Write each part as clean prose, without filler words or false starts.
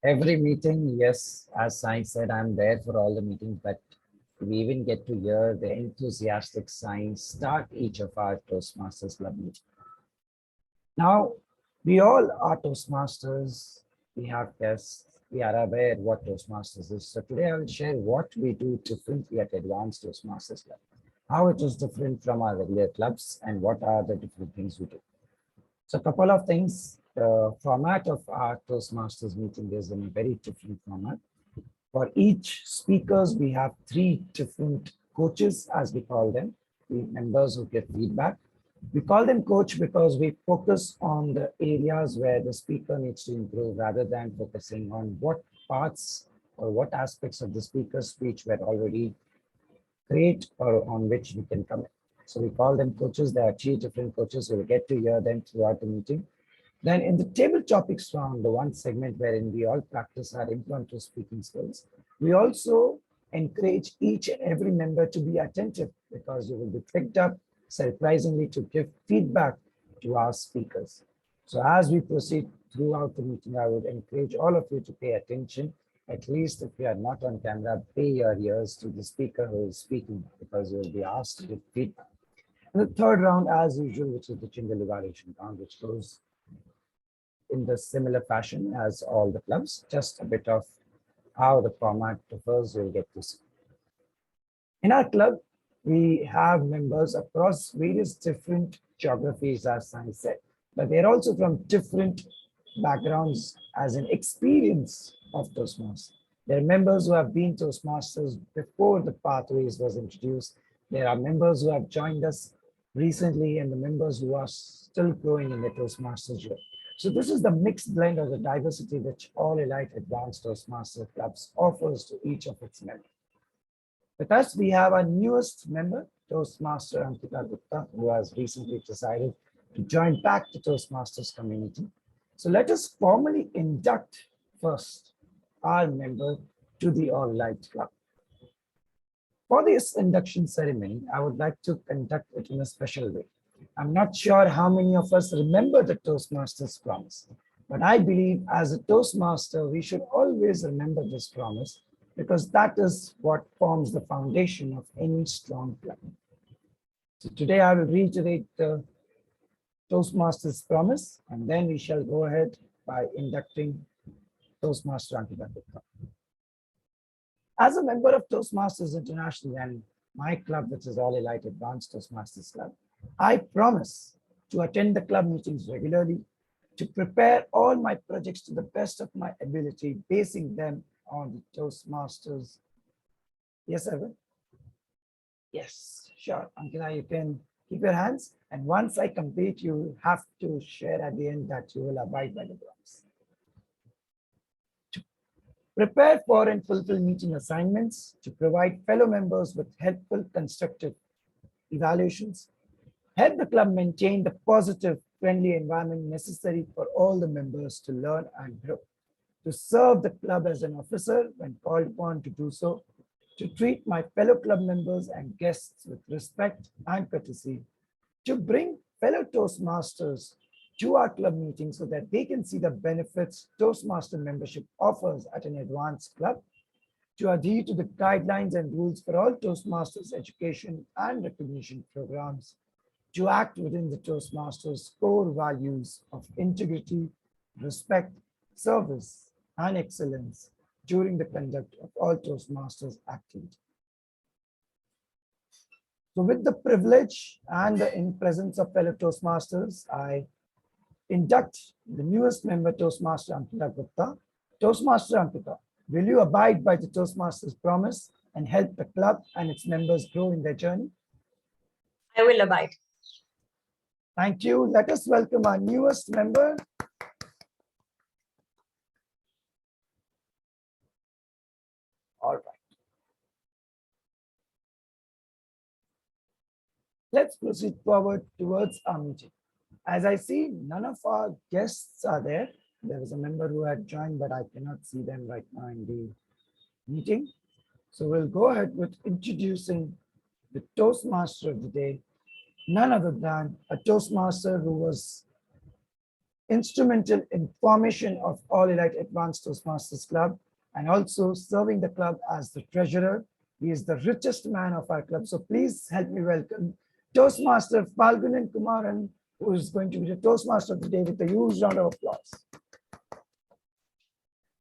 Every meeting, yes, as I said, I'm there for all the meetings, but we even get to hear the enthusiastic signs start each of our Toastmasters Club meetings. Now, we all are Toastmasters. We have guests. We are aware what Toastmasters is. So today I will share what we do differently at Advanced Toastmasters Club, how it is different from our regular clubs, and what are the different things we do. So a couple of things. The format of our Toastmasters meeting is in a very different format. For each speakers, we have three different coaches, as we call them, the members who give feedback. We call them coach because we focus on the areas where the speaker needs to improve rather than focusing on what parts or what aspects of the speaker's speech were already great or on which we can comment. So we call them coaches. There are three different coaches. You'll get to hear them throughout the meeting. Then in the table topics round, the one segment wherein we all practice our impromptu speaking skills, we also encourage each and every member to be attentive because you will be picked up surprisingly to give feedback to our speakers. So as we proceed throughout the meeting, I would encourage all of you to pay attention. At least if you are not on camera, pay your ears to the speaker who is speaking because you will be asked to give feedback. And the third round, as usual, which is the Chingal evaluation round, which goes in the similar fashion as all the clubs, just a bit of how the format differs, you'll get to see. In our club, we have members across various different geographies, as I said, but they're also from different backgrounds as an experience of Toastmasters. There are members who have been Toastmasters before the pathways was introduced. There are members who have joined us recently and the members who are still growing in the Toastmasters journey. So this is the mixed blend of the diversity which All Elite Advanced Toastmaster Clubs offers to each of its members. With us, we have our newest member, Toastmaster Ankita Gupta, who has recently decided to join back the Toastmasters community. So let us formally induct first our member to the All Elite Club. For this induction ceremony, I would like to conduct it in a special way. I'm not sure how many of us remember the Toastmasters promise, but I believe as a Toastmaster, we should always remember this promise because that is what forms the foundation of any strong club. So today I will reiterate the Toastmasters promise, and then we shall go ahead by inducting Toastmaster Ankita Gupta. As a member of Toastmasters International and my club, which is All Elite Advanced Toastmasters Club, I promise to attend the club meetings regularly, to prepare all my projects to the best of my ability, basing them on the Toastmasters. Yes, Evan? Yes, sure. Ankita, you can keep your hands. And once I complete, you have to share at the end that you will abide by the promise. To prepare for and fulfill meeting assignments, to provide fellow members with helpful, constructive evaluations, help the club maintain the positive, friendly environment necessary for all the members to learn and grow, to serve the club as an officer when called upon to do so, to treat my fellow club members and guests with respect and courtesy, to bring fellow Toastmasters to our club meeting so that they can see the benefits Toastmaster membership offers at an advanced club, to adhere to the guidelines and rules for all Toastmasters education and recognition programs, to act within the Toastmasters core values of integrity, respect, service, and excellence during the conduct of all Toastmasters activity. So with the privilege and in presence of fellow Toastmasters, I induct the newest member, Toastmaster Ankita Gupta. Toastmaster Ankita, will you abide by the Toastmasters promise and help the club and its members grow in their journey? I will abide. Thank you. Let us welcome our newest member. All right. Let's proceed forward towards our meeting. As I see, none of our guests are there. There is a member who had joined, but I cannot see them right now in the meeting. So we'll go ahead with introducing the Toastmaster of the day, none other than a Toastmaster who was instrumental in formation of All Elite Advanced Toastmasters Club and also serving the club as the treasurer. He is the richest man of our club. So please help me welcome Toastmaster Falgunan Kumaran, who is going to be the Toastmaster of the day with a huge round of applause.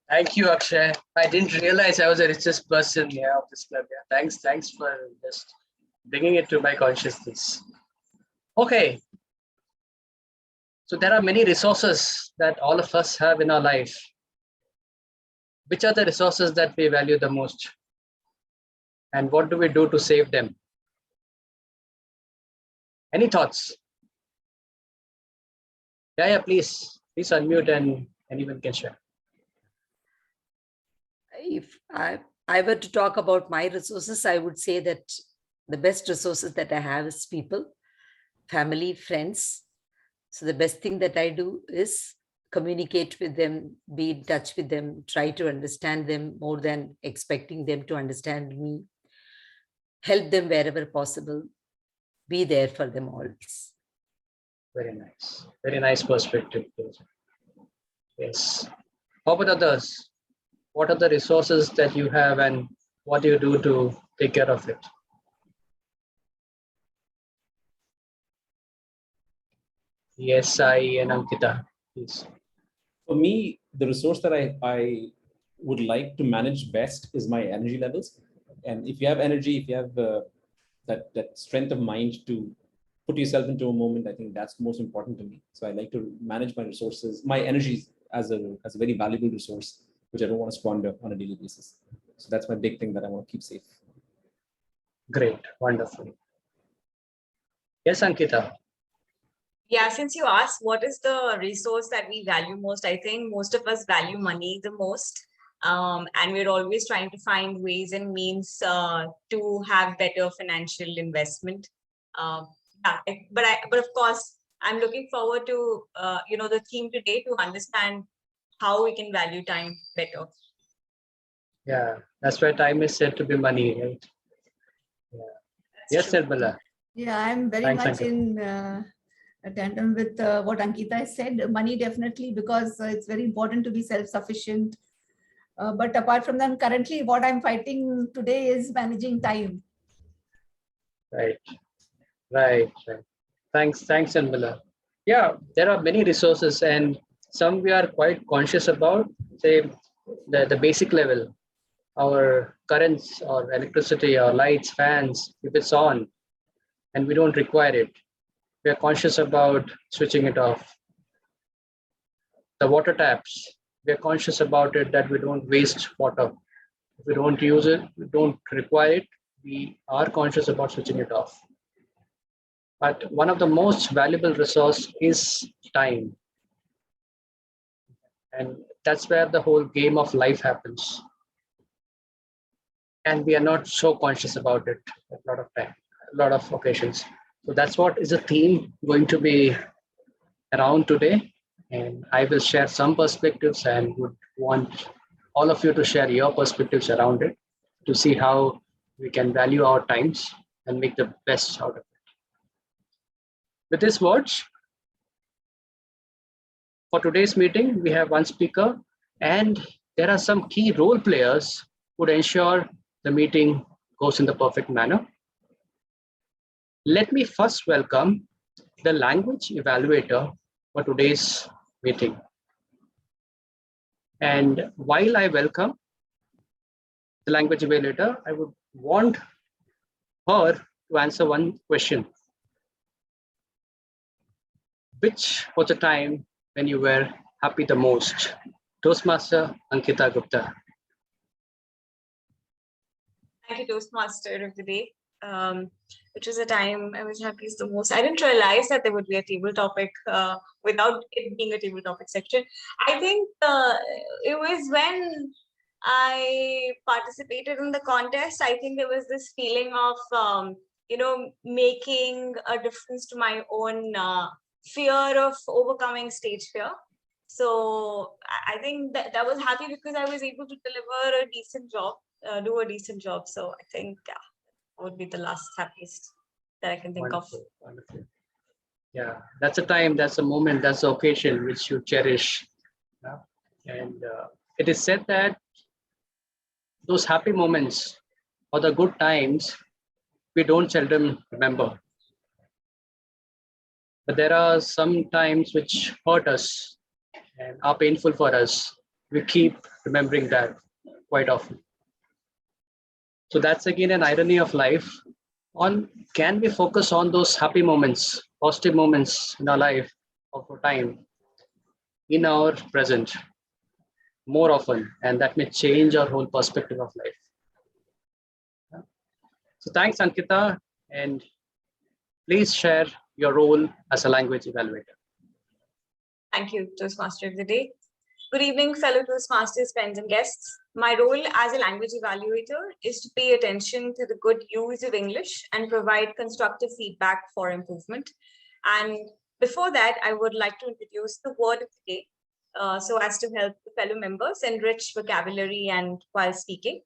Thank you, Akshay. I didn't realize I was the richest person here of this club. Yeah, thanks for just bringing it to my consciousness. Okay. So there are many resources that all of us have in our life. Which are the resources that we value the most? And what do we do to save them? Any thoughts? Yeah, please unmute and anyone can share. If I were to talk about my resources, I would say that the best resources that I have is people, family, friends. So the best thing that I do is communicate with them, be in touch with them, try to understand them more than expecting them to understand me, help them wherever possible, be there for them always. Very nice perspective. Yes. How about others? What are the resources that you have and what do you do to take care of it? Yes, I and Ankita, please. For me, the resource that I would like to manage best is my energy levels. And if you have energy, if you have that strength of mind to put yourself into a moment, I think that's most important to me. So I like to manage my resources, my energies as a very valuable resource, which I don't want to squander on a daily basis. So that's my big thing that I want to keep safe. Great, wonderful. Yes, Ankita. Yeah, since you asked what is the resource that we value most, I think most of us value money the most. And we're always trying to find ways and means to have better financial investment. But of course, I'm looking forward to the theme today to understand how we can value time better. Yeah, that's why time is said to be money, right? Yeah. Yes, Nirmala. Yeah, I'm very Thanks, much Ankita. in tandem with what Ankita has said. Money definitely, because it's very important to be self-sufficient. But apart from that, currently what I'm fighting today is managing time. Right. Thanks, Nirmala. Yeah, there are many resources and some we are quite conscious about, say the basic level, our currents or electricity or lights, fans, if it's on and we don't require it, we are conscious about switching it off. The water taps, we are conscious about it that we don't waste water. If we don't use it, we don't require it, we are conscious about switching it off. But one of the most valuable resource is time. And that's where the whole game of life happens. And we are not so conscious about it a lot of time, a lot of occasions. So that's what is a theme going to be around today. And I will share some perspectives and would want all of you to share your perspectives around it to see how we can value our times and make the best out of it. With these words, for today's meeting, we have one speaker and there are some key role players who would ensure the meeting goes in the perfect manner. Let me first welcome the language evaluator for today's meeting. And while I welcome the language evaluator, I would want her to answer one question. Which was the time when you were happy the most? Toastmaster Ankita Gupta. Thank you, Toastmaster of the day. Which was a time I was happiest the most. I didn't realize that there would be a table topic without it being a table topic section. I think it was when I participated in the contest. I think there was this feeling of, making a difference to my own fear of overcoming stage fear. So I think that was happy because I was able to deliver a decent job, do a decent job. So I think would be the last happiest that I can think Wonderful. Yeah, that's a time, that's a moment, that's the occasion which you cherish. Yeah? And it is said that those happy moments or the good times we don't seldom remember. But there are some times which hurt us and are painful for us. We keep remembering that quite often. So that's again an irony of life. On can we focus on those happy moments, positive moments in our life of our time, in our present more often, and that may change our whole perspective of life. So thanks, Ankita, and please share your role as a language evaluator. Thank you, Toastmaster of the Day. Good evening, fellow Toastmasters, friends, and guests. My role as a language evaluator is to pay attention to the good use of English and provide constructive feedback for improvement. And before that, I would like to introduce the word of the day so as to help the fellow members enrich vocabulary and while speaking.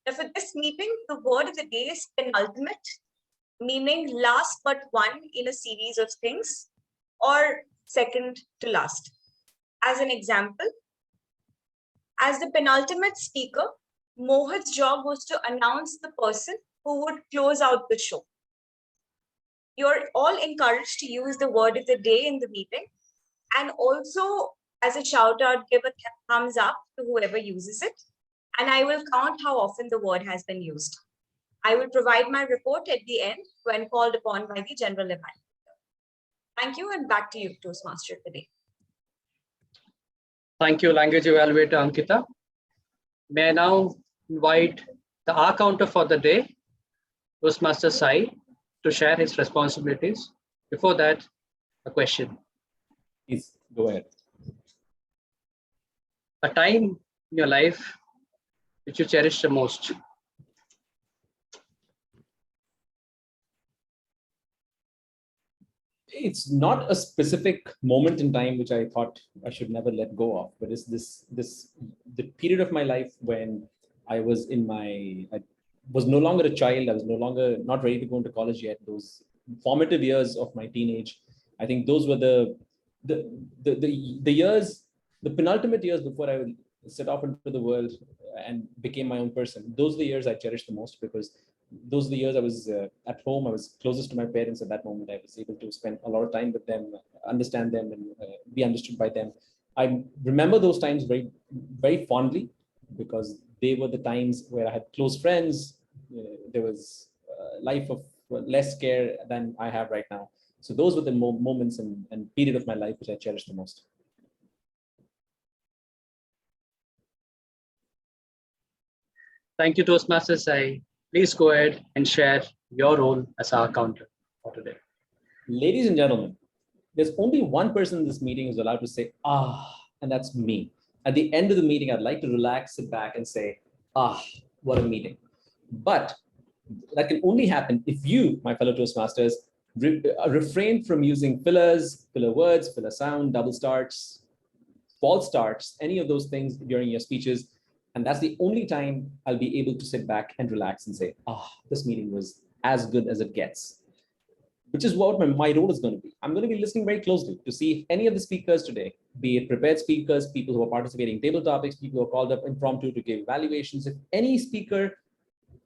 Now, for this meeting, the word of the day is penultimate, meaning last but one in a series of things, or second to last. As an example, as the penultimate speaker, Mohit's job was to announce the person who would close out the show. You're all encouraged to use the word of the day in the meeting, and also as a shout out, give a thumbs up to whoever uses it, and I will count how often the word has been used. I will provide my report at the end when called upon by the general evaluator. Thank you, and back to you, Toastmaster of the Day. Thank you, language evaluator Ankita. May I now invite the R counter for the day, Toastmaster Sai, to share his responsibilities. Before that, a question. Please go ahead. A time in your life which you cherish the most. It's not a specific moment in time which I thought I should never let go of, but it's the period of my life when I was I was no longer a child. I was no longer not ready to go into college yet. Those formative years of my teenage, I think those were the years, the penultimate years before I would set off into the world and became my own person. Those are the years I cherish the most, because those are the years I was at home. I was closest to my parents at that moment. I was able to spend a lot of time with them, understand them, and be understood by them. I remember those times very, very fondly, because they were the times where I had close friends. There was a life of less care than I have right now. So those were the moments and period of my life which I cherish the most. Thank you, Toastmaster Sai. Please go ahead and share your role as our counter for today. Ladies and gentlemen, there's only one person in this meeting who's allowed to say, and that's me. At the end of the meeting, I'd like to relax, sit back and say, what a meeting. But that can only happen if you, my fellow Toastmasters, refrain from using fillers, filler words, filler sound, double starts, false starts, any of those things during your speeches. And that's the only time I'll be able to sit back and relax and say, this meeting was as good as it gets, which is what my role is going to be. I'm going to be listening very closely to see if any of the speakers today, be it prepared speakers, people who are participating in table topics, people who are called up impromptu to give evaluations, if any speaker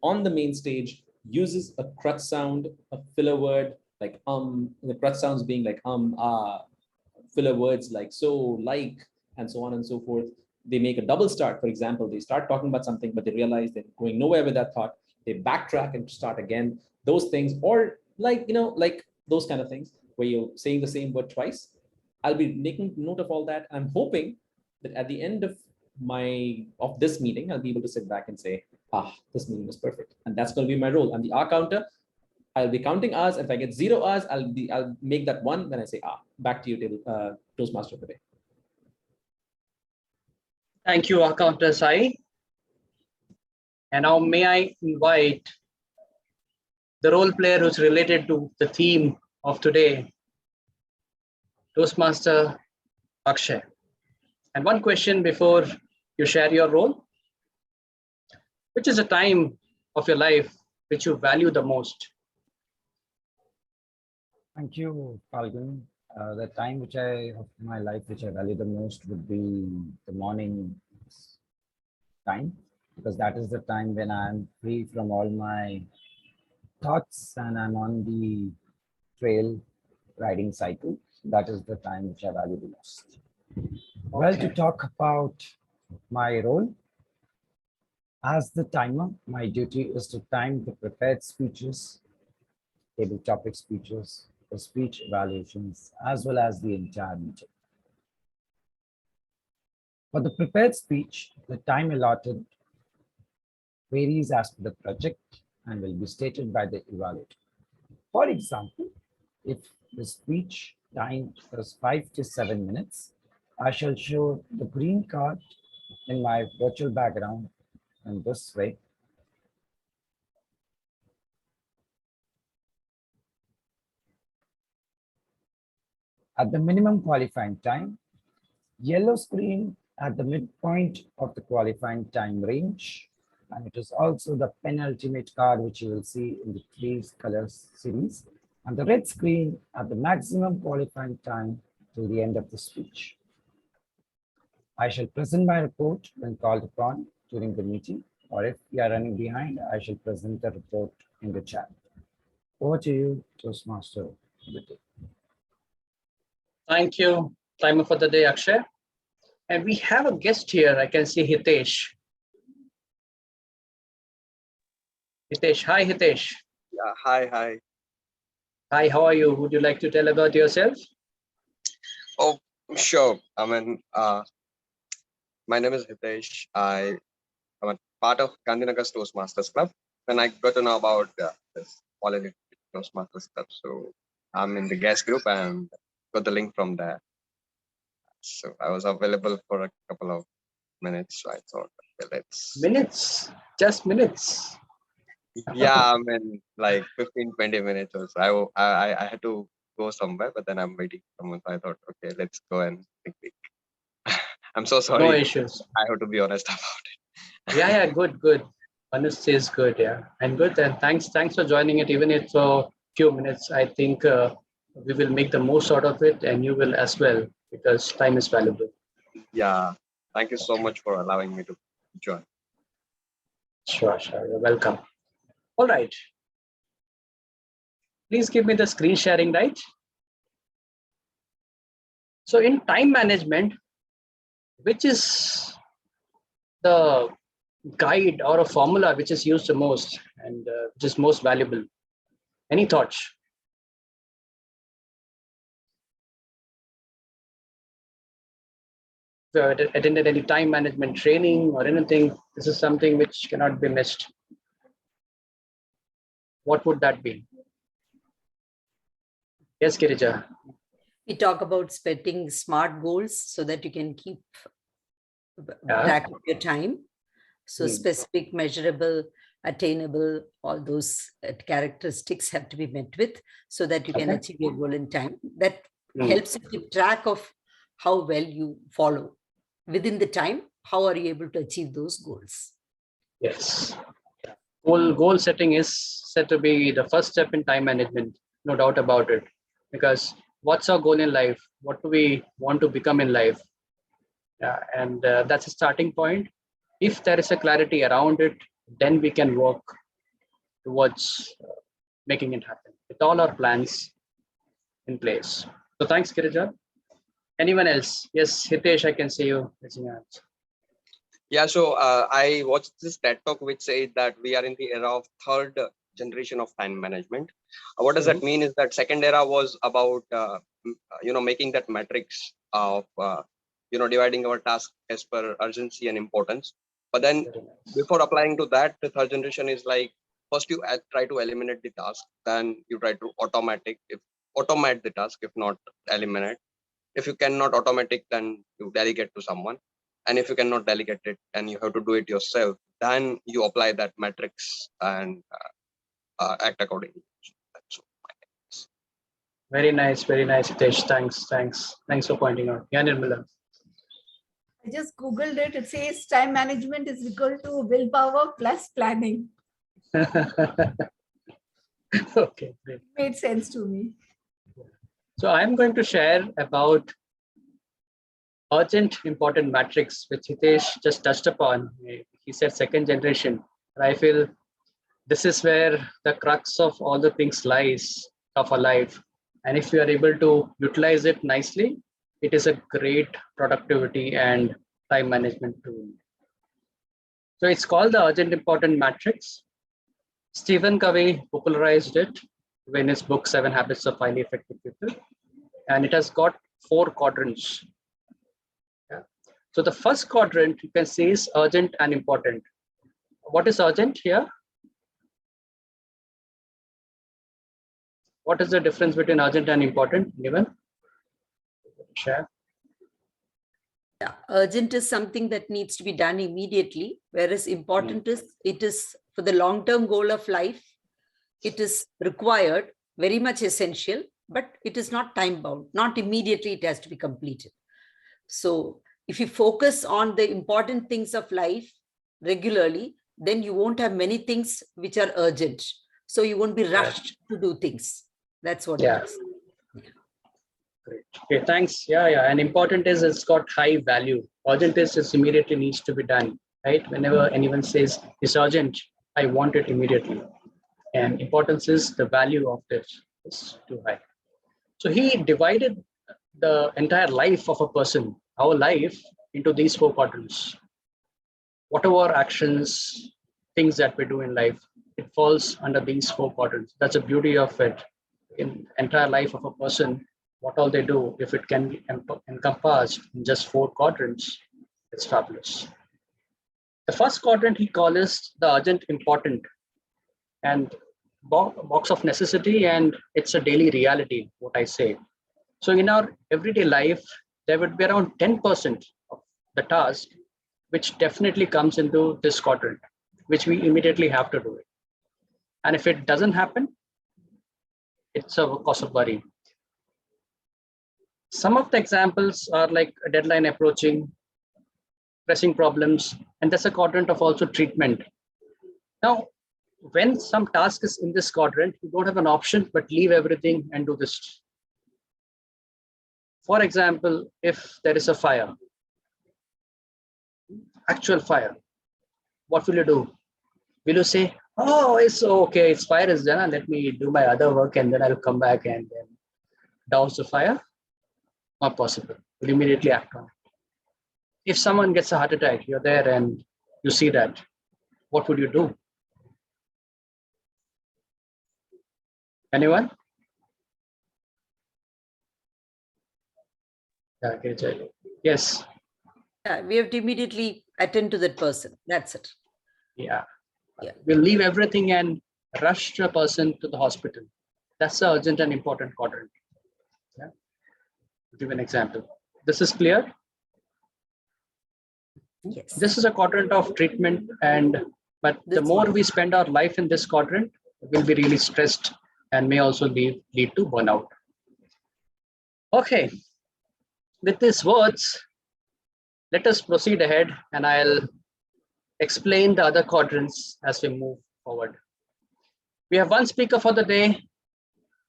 on the main stage uses a crutch sound, a filler word, like the crutch sounds being like filler words like so, like, and so on and so forth. They make a double start. For example, they start talking about something, but they realize they're going nowhere with that thought. They backtrack and start again. Those things, or like those kind of things where you're saying the same word twice. I'll be making note of all that. I'm hoping that at the end of this meeting, I'll be able to sit back and say, this meeting was perfect. And that's going to be my role. I'm the R counter. I'll be counting R's. If I get 0 R's, I'll make that 1 when I say Back to you, Toastmaster of the day. Thank you, R counter Sai. And now may I invite the role player who's related to the theme of today, Toastmaster Akshay. And one question before you share your role: which is a time of your life which you value the most? Thank you, Falgun. The time of my life which I value the most would be the morning time, because that is the time when I'm free from all my thoughts and I'm on the trail riding cycle. That is the time which I value the most. Well, to Okay. talk about my role as the timer, my duty is to time the prepared speeches, table topic speeches, the speech evaluations, as well as the entire meeting. For the prepared speech, the time allotted varies as per the project and will be stated by the evaluator. For example, if the speech time is 5 to 7 minutes, I shall show the green card in my virtual background in this way. At the minimum qualifying time, yellow screen at the midpoint of the qualifying time range. And it is also the penultimate card, which you will see in the three colors series. And the red screen at the maximum qualifying time to the end of the speech. I shall present my report when called upon during the meeting, or if we are running behind, I shall present the report in the chat. Over to you, Toastmaster of the day. Thank you, timer for the day, Akshay. And we have a guest here. I can see Hitesh. Hitesh, hi Hitesh. Yeah, hi. Hi, how are you? Would you like to tell about yourself? Oh, sure. I mean, my name is Hitesh. I am a part of Gandhinagar Toastmasters Club. When I got to know about this All India Toastmasters Club, so I'm in the guest group and got the link from there. So I was available for a couple of minutes. So I thought, okay, let's. Minutes, just minutes. Yeah, I mean, like 15-20 minutes or so. I had to go somewhere, but then I'm waiting for someone. So I thought, okay, let's go and think. I'm so No sorry. issues. I have to be honest about it. Yeah, good. Honesty is good, yeah. And good, and thanks for joining it, even if for a few minutes. I think we will make the most out of it, and you will as well, because time is valuable. Yeah. Thank you so much for allowing me to join. Sure. You're welcome. All right. Please give me the screen sharing, right? So in time management, which is the guide or a formula which is used the most and which is most valuable? Any thoughts? If you have attended any time management training or anything, this is something which cannot be missed. What would that be? Yes, Kirija. We talk about setting smart goals so that you can keep Yeah. track of your time. So Hmm. specific, measurable, attainable, all those characteristics have to be met with so that you can Okay. achieve your goal in time. That Hmm. helps you keep track of how well you follow within the time. How are you able to achieve those goals? Yes. Goal setting is said to be the first step in time management, no doubt about it. Because what's our goal in life? What do we want to become in life? Yeah, and that's a starting point. If there is a clarity around it, then we can work towards making it happen with all our plans in place. So thanks, Kirija. Anyone else? Yes, Hitesh, I can see you raising your hands. Yeah, so I watched this TED talk which said that we are in the era of third generation of time management. What does that mean is that second era was about making that matrix of dividing our task as per urgency and importance. But then Very nice. before applying to that, the third generation is like first you try to eliminate the task, then you try to automate the task, if not eliminate. If you cannot automate, then you delegate to someone. And if you cannot delegate it and you have to do it yourself, then you apply that matrix and act accordingly. That's all. Very nice, Hitesh. Thanks for pointing out. Yeah, Nirmala. I just Googled it. It says time management is equal to willpower plus planning. Okay, great. Made sense to me. So I'm going to share about urgent important matrix, which Hitesh just touched upon. He said second generation. And I feel this is where the crux of all the things lies of our life. And if we are able to utilize it nicely, it is a great productivity and time management tool. So it's called the urgent important matrix. Stephen Covey popularized it in his book, 7 Habits of Highly Effective People. And it has got 4 quadrants. Yeah. So the first quadrant you can see is urgent and important. What is urgent here? What is the difference between urgent and important? Given? Share. Yeah, urgent is something that needs to be done immediately, whereas important is it is for the long-term goal of life. It is required, very much essential, but it is not time-bound. Not immediately it has to be completed. So if you focus on the important things of life regularly, then you won't have many things which are urgent. So you won't be rushed to do things. That's what it is. Great. Okay, thanks. Yeah. And important is it's got high value. Urgent is it immediately needs to be done, right? Whenever anyone says it's urgent, I want it immediately. And importance is the value of this is too high. So he divided the entire life of a person, our life, into these 4 quadrants. Whatever actions, things that we do in life, it falls under these 4 quadrants. That's the beauty of it. In entire life of a person, what all they do, if it can be encompassed in just 4 quadrants, it's fabulous. The first quadrant he calls the urgent important and box of necessity, and it's a daily reality, what I say. So in our everyday life, there would be around 10% of the task which definitely comes into this quadrant, which we immediately have to do it. And if it doesn't happen, it's a cause of worry. Some of the examples are like a deadline approaching, pressing problems, and that's a quadrant of also treatment. Now, when some task is in this quadrant, you don't have an option but leave everything and do this. For example, if there is a fire, actual fire, what will you do? Will you say, oh, it's okay, it's fire is done, let me do my other work and then I'll come back and then douse the fire? Not possible. You'll immediately act on it. If someone gets a heart attack, you're there and you see that, what would you do? Anyone? Yeah, okay, yes. Yeah, we have to immediately attend to that person. That's it. Yeah. Yeah. We'll leave everything and rush the person to the hospital. That's the urgent and important quadrant. Yeah. I'll give an example. This is clear. Yes. This is a quadrant of treatment, but the more we spend our life in this quadrant, we'll be really stressed and may also lead to burnout. Okay. With these words, let us proceed ahead and I'll explain the other quadrants as we move forward. We have one speaker for the day,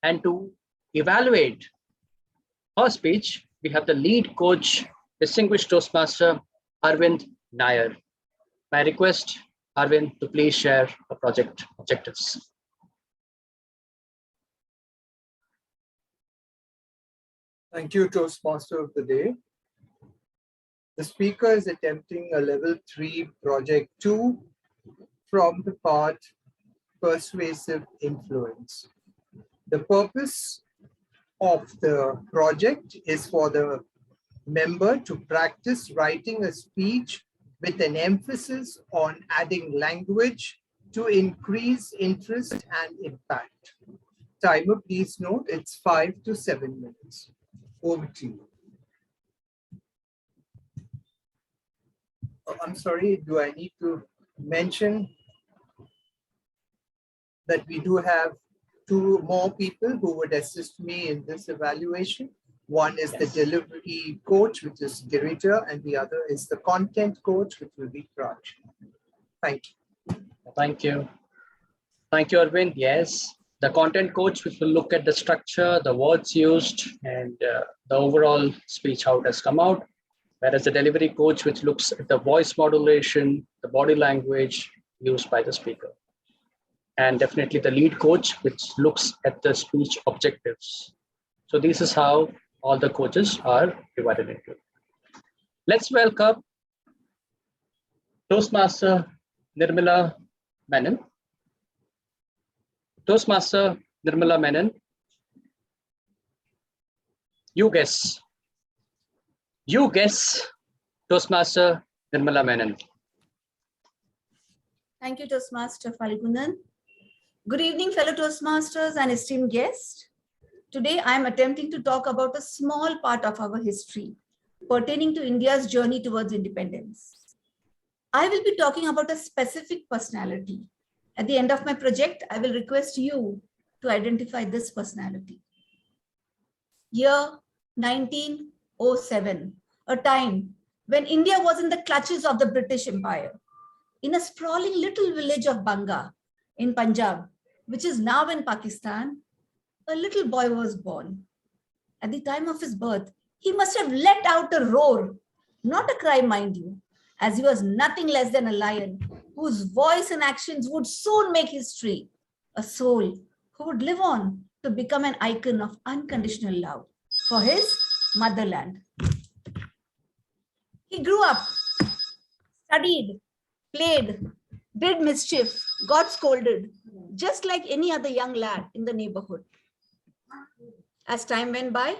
and to evaluate her speech, we have the lead coach, distinguished Toastmaster, Arvind Nair. My request, Arvind, to please share the project objectives. Thank you, Toastmaster of the Day. The speaker is attempting a level 3 project 2 from the part Persuasive Influence. The purpose of the project is for the member to practice writing a speech with an emphasis on adding language to increase interest and impact. Timer, please note, it's 5 to 7 minutes. Over to you. I'm sorry, do I need to mention that we do have 2 more people who would assist me in this evaluation? One is the delivery coach, which is Girija, and the other is the content coach, which will be Raj. Thank you. Thank you. Thank you, Arvind. Yes, The content coach, which will look at the structure, the words used, and the overall speech, how it has come out. Whereas the delivery coach, which looks at the voice modulation, the body language used by the speaker. And definitely the lead coach, which looks at the speech objectives. So this is how all the coaches are divided into. Let's welcome Toastmaster Nirmala Menon. Toastmaster Nirmala Menon, you guess. You guess, Toastmaster Nirmala Menon. Thank you, Toastmaster Falgunan. Good evening, fellow Toastmasters and esteemed guests. Today, I am attempting to talk about a small part of our history pertaining to India's journey towards independence. I will be talking about a specific personality. At the end of my project, I will request you to identify this personality. Year 1907, a time when India was in the clutches of the British Empire. In a sprawling little village of Banga in Punjab, which is now in Pakistan, a little boy was born. At the time of his birth, he must have let out a roar, not a cry, mind you, as he was nothing less than a lion whose voice and actions would soon make history, a soul who would live on to become an icon of unconditional love for his motherland. He grew up, studied, played, did mischief, got scolded, just like any other young lad in the neighborhood. As time went by,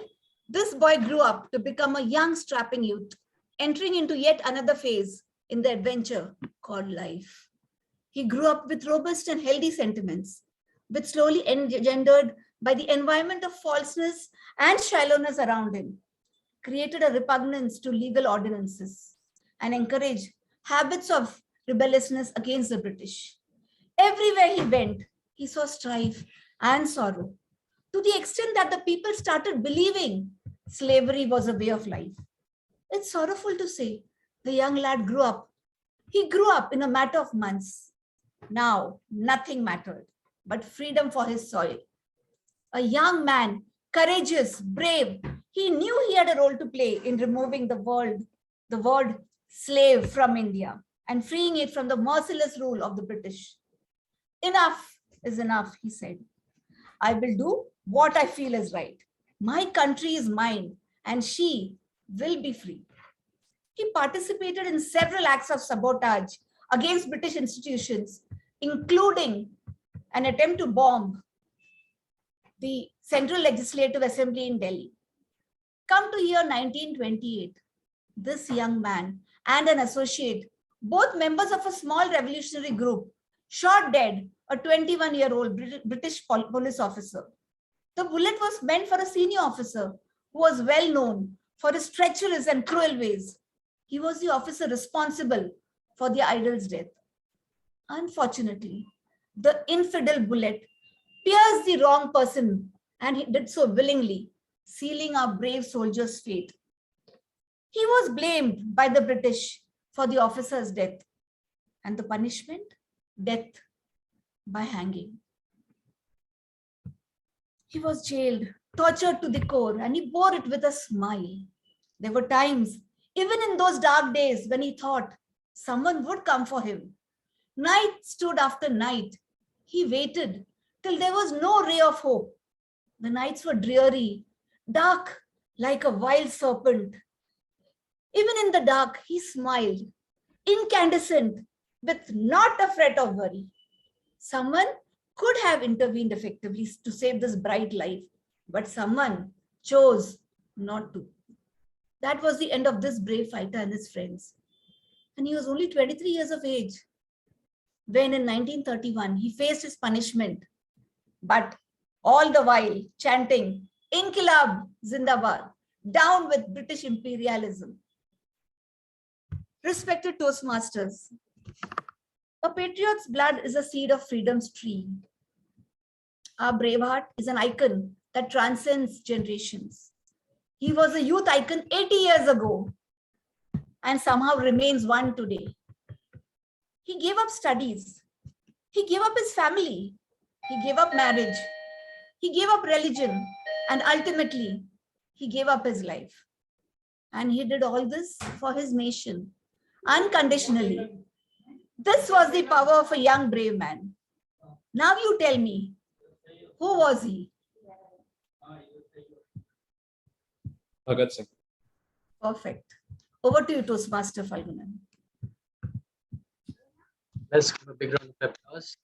this boy grew up to become a young, strapping youth, entering into yet another phase in the adventure called life. He grew up with robust and healthy sentiments, which slowly engendered by the environment of falseness and shallowness around him, created a repugnance to legal ordinances and encouraged habits of rebelliousness against the British. Everywhere he went, he saw strife and sorrow, to the extent that the people started believing slavery was a way of life. It's sorrowful to say the young lad grew up. He grew up in a matter of months. Now, nothing mattered but freedom for his soil. A young man, courageous, brave, he knew he had a role to play in removing the word slave from India and freeing it from the merciless rule of the British. Enough is enough, he said. I will do what I feel is right. My country is mine and she will be free. He participated in several acts of sabotage against British institutions, including an attempt to bomb the Central Legislative Assembly in Delhi. Come to year 1928, this young man and an associate, both members of a small revolutionary group, shot dead a 21-year-old British police officer. The bullet was meant for a senior officer who was well known for his treacherous and cruel ways. He was the officer responsible for the idol's death. Unfortunately, the infidel bullet pierced the wrong person, and he did so willingly, sealing our brave soldier's fate. He was blamed by the British for the officer's death, and the punishment, death by hanging. He was jailed, tortured to the core, and he bore it with a smile. There were times, even in those dark days, when he thought someone would come for him. Night stood after night. He waited till there was no ray of hope. The nights were dreary, dark like a wild serpent. Even in the dark, he smiled, incandescent, with not a fret of worry. Someone could have intervened effectively to save this bright life, but someone chose not to. That was the end of this brave fighter and his friends. And he was only 23 years of age when in 1931 he faced his punishment, but all the while chanting, Inqilab Zindabad, down with British imperialism. Respected Toastmasters, a patriot's blood is a seed of freedom's tree. Our Braveheart is an icon that transcends generations. He was a youth icon 80 years ago and somehow remains one today. He gave up studies. He gave up his family. He gave up marriage. He gave up religion. And ultimately, he gave up his life. And he did all this for his nation, unconditionally. This was the power of a young, brave man. Now you tell me, who was he? Bhagat Singh. Perfect. Over to you, Toastmaster Falgunan. Let's give a big round of applause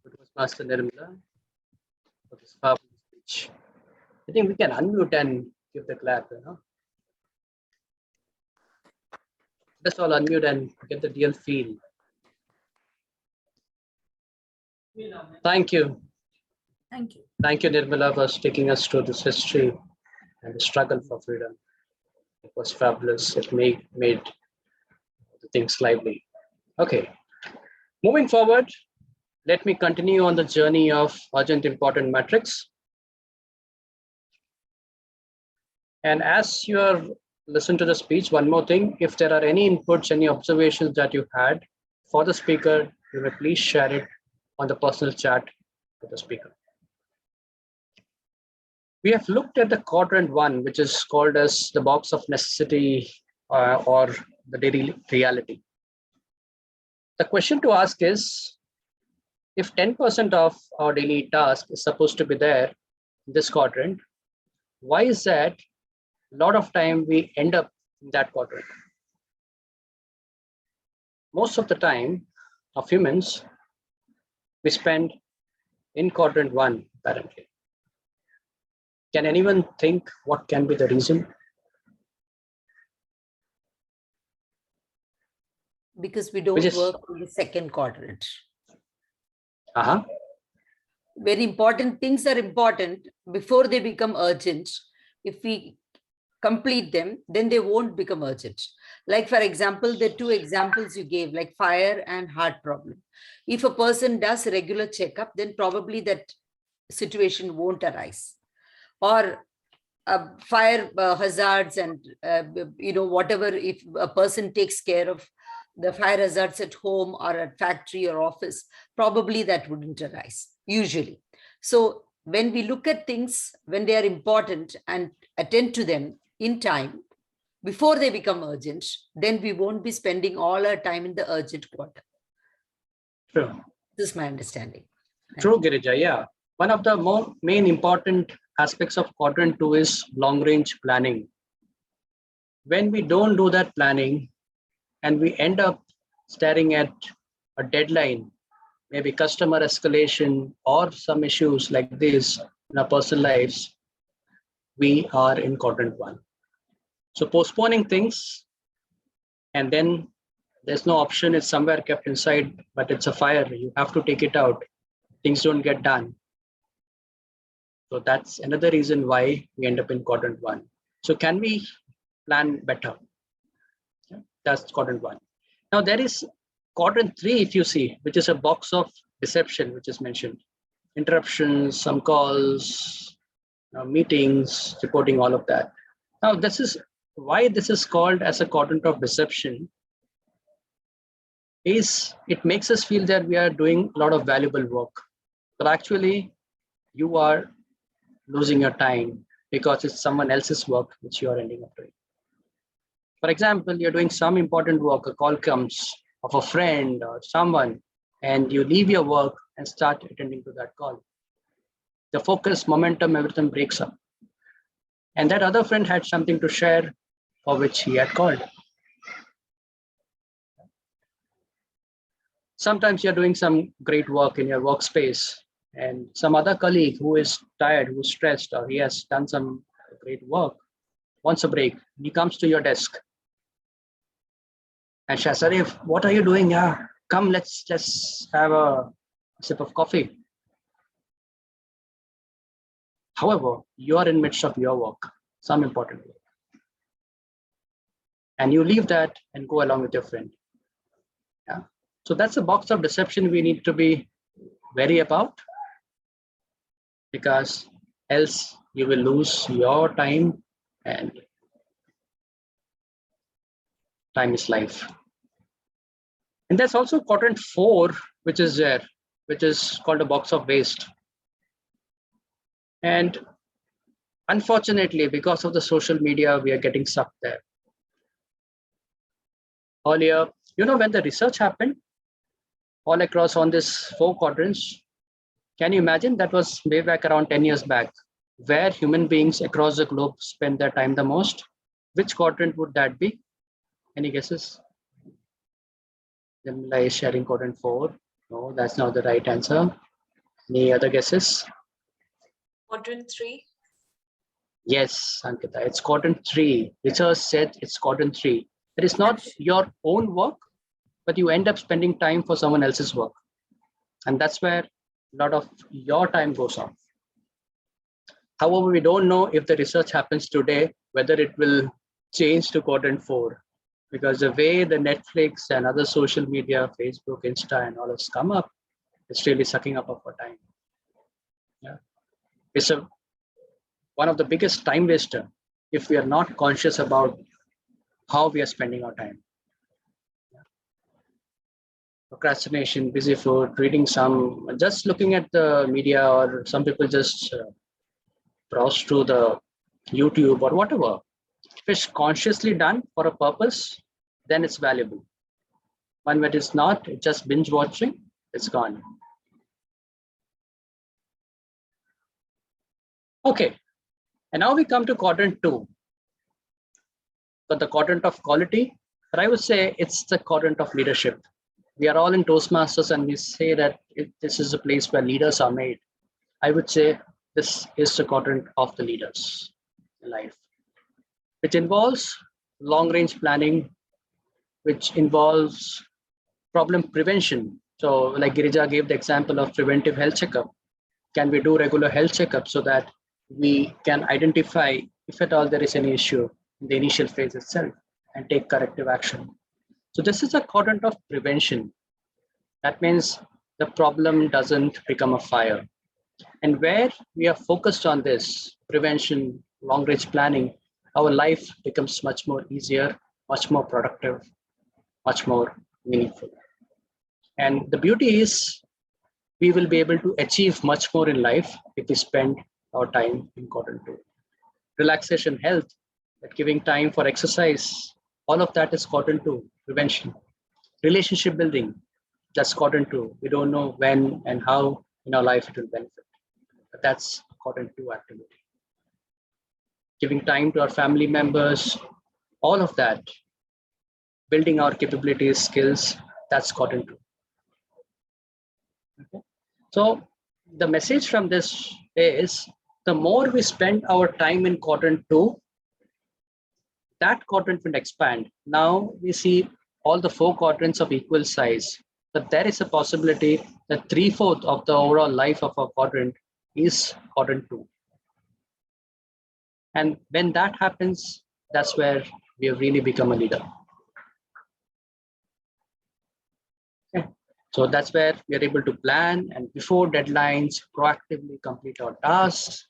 to Toastmaster Nirmala for this powerful speech. I think we can unmute and give the clap, you know. Let's all unmute and get the real feel. Thank you. Thank you. Thank you, Nirmala, for taking us through this history and the struggle for freedom. It was fabulous. It made the things lively. Okay. Moving forward, let me continue on the journey of urgent important matrix. And as you are listen to the speech, one more thing, if there are any inputs, any observations that you had for the speaker, you may please share it on the personal chat with the speaker. We have looked at the quadrant 1, which is called as the box of necessity or the daily reality. The question to ask is, if 10% of our daily task is supposed to be there in this quadrant, why is that a lot of time we end up in that quadrant? Most of the time of humans, we spend in quadrant 1, apparently. Can anyone think what can be the reason? Because we don't work in the second quadrant. Very important things are important before they become urgent. If we complete them, then they won't become urgent. Like, for example, the two examples you gave, like fire and heart problem. If a person does regular checkup, then probably that situation won't arise. Or fire hazards and whatever, if a person takes care of the fire hazards at home or at factory or office, probably that wouldn't arise usually. So when we look at things when they are important and attend to them in time before they become urgent, then we won't be spending all our time in the urgent quarter. True. This is my understanding. True, Girija. Yeah. One of the main important aspects of quadrant 2 is long range planning. When we don't do that planning and we end up staring at a deadline, maybe customer escalation or some issues like this in our personal lives, we are in quadrant 1. So postponing things, and then there's no option, it's somewhere kept inside, but it's a fire, you have to take it out. Things don't get done. So that's another reason why we end up in quadrant 1. So can we plan better? Yeah, that's quadrant 1. Now there is quadrant 3, if you see, which is a box of deception, which is mentioned. Interruptions, some calls, meetings, reporting, all of that. Now this is why this is called as a quadrant of deception. Is it makes us feel that we are doing a lot of valuable work, but actually you are losing your time because it's someone else's work which you are ending up doing. For example, you're doing some important work, a call comes of a friend or someone, and you leave your work and start attending to that call. The focus, momentum, everything breaks up. And that other friend had something to share for which he had called. Sometimes you're doing some great work in your workspace, and some other colleague who is tired, who's stressed, or he has done some great work, wants a break. He comes to your desk. And Shasarif, what are you doing? Yeah, come, let's have a sip of coffee. However, you are in midst of your work, some important work. And you leave that and go along with your friend. Yeah. So that's a box of deception we need to be wary about, because else you will lose your time, and time is life. And there's also quadrant 4, which is there, which is called a box of waste. And unfortunately, because of the social media, we are getting sucked there. Earlier, when the research happened all across on this 4 quadrants, can you imagine? That was way back around 10 years back, where human beings across the globe spend their time the most. Which quadrant would that be? Any guesses? Jamila is sharing quadrant 4. No, that's not the right answer. Any other guesses? Quadrant 3. Yes, Ankita, it's quadrant 3. Research said it's quadrant 3. It is not your own work, but you end up spending time for someone else's work. And that's where a lot of your time goes off. However, we don't know if the research happens today, whether it will change to quadrant 4, because the way the Netflix and other social media, Facebook, Insta, and all has come up, it's really sucking up of our time. Yeah, it's one of the biggest time waster if we are not conscious about how we are spending our time. Procrastination, busy food, reading just looking at the media, or some people just browse through the YouTube or whatever. If it's consciously done for a purpose, then it's valuable. When it is not, it's just binge watching, it's gone. Okay, and now we come to quadrant 2. But the quadrant of quality, but I would say it's the quadrant of leadership. We are all in Toastmasters and we say that this is a place where leaders are made. I would say this is the quadrant of the leaders in life, which involves long-range planning, which involves problem prevention. So like Girija gave the example of preventive health checkup. Can we do regular health checkup so that we can identify if at all there is any issue in the initial phase itself and take corrective action? So this is a quadrant of prevention. That means the problem doesn't become a fire. And where we are focused on this prevention, long-range planning, our life becomes much more easier, much more productive, much more meaningful. And the beauty is we will be able to achieve much more in life if we spend our time in quadrant 2. Relaxation, health, that giving time for exercise, all of that is quadrant 2, prevention. Relationship building, that's quadrant 2. We don't know when and how in our life it will benefit, but that's quadrant 2 activity. Giving time to our family members, all of that, building our capabilities, skills, that's quadrant 2. Okay. So the message from this is the more we spend our time in quadrant 2, that quadrant will expand. Now we see all the 4 quadrants of equal size, but there is a possibility that 3/4 of the overall life of a quadrant is quadrant 2. And when that happens, that's where we have really become a leader. Okay. So that's where we are able to plan and before deadlines, proactively complete our tasks,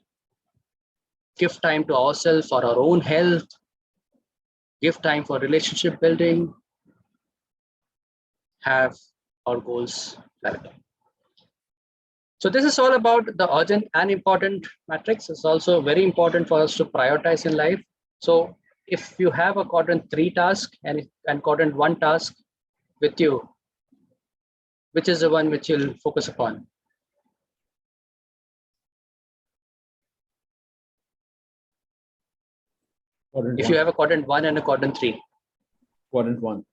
give time to ourselves for our own health, give time for relationship building, have our goals clarity. So this is all about the urgent and important matrix. It's also very important for us to prioritize in life. So if you have a quadrant 3 task and quadrant 1 task with you, which is the one which you'll focus upon? Quadrant If one. you have a quadrant 1 and a quadrant 3. Quadrant 1.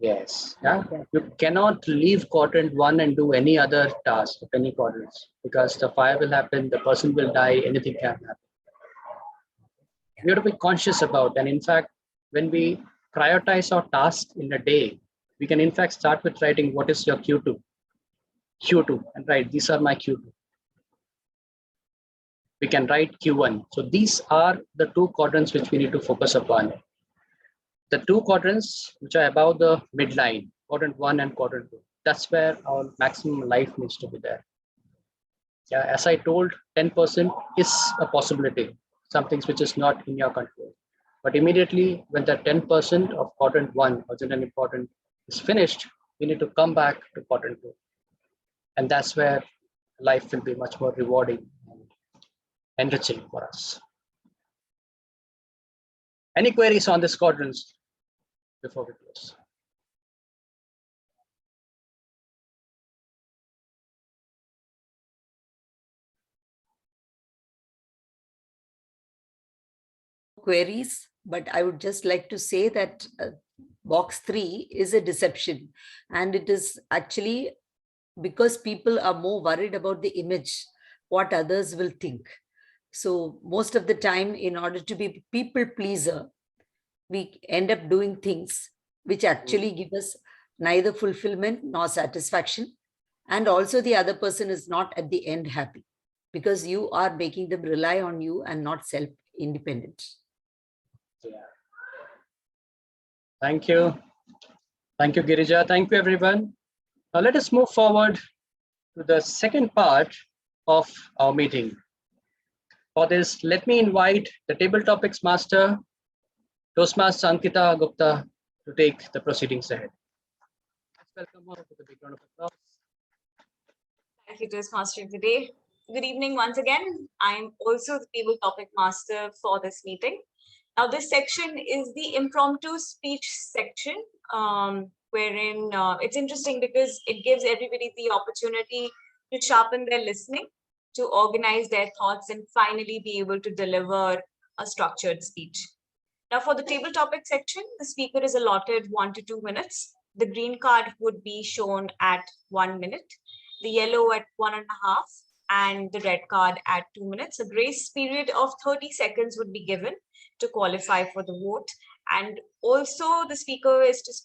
Yes. Yeah. You cannot leave quadrant 1 and do any other task of any quadrants because the fire will happen, the person will die, anything can happen. We have to be conscious about, and in fact, when we prioritize our tasks in a day, we can in fact start with writing what is your Q2, and write these are my Q2. We can write Q1. So these are the 2 quadrants which we need to focus upon. The 2 quadrants which are above the midline, quadrant 1 and quadrant 2. That's where our maximum life needs to be there. Yeah, as I told, 10% is a possibility, something which is not in your control. But immediately when the 10% of quadrant 1, urgent and important, is finished, we need to come back to quadrant 2. And that's where life will be much more rewarding and enriching for us. Any queries on this quadrants before we close? Queries, but I would just like to say that box 3 is a deception, and it is actually because people are more worried about the image, what others will think. So most of the time, in order to be people pleaser, we end up doing things which actually give us neither fulfillment nor satisfaction. And also the other person is not at the end happy because you are making them rely on you and not self-independent. Yeah. Thank you. Thank you, Girija. Thank you, everyone. Now let us move forward to the second part of our meeting. For this, let me invite the table topics master, Toastmaster Ankita Gupta, to take the proceedings ahead. Let's welcome her with a big round of applause. Thank you, Toastmaster of the Day. Good evening once again. I'm also the table topic master for this meeting. Now, this section is the impromptu speech section, wherein it's interesting because it gives everybody the opportunity to sharpen their listening, to organize their thoughts, and finally be able to deliver a structured speech. Now, for the table topic section, the speaker is allotted 1 to 2 minutes. The green card would be shown at 1 minute, the yellow at 1.5, and the red card at 2 minutes. A grace period of 30 seconds would be given to qualify for the vote. And also the speaker is to speak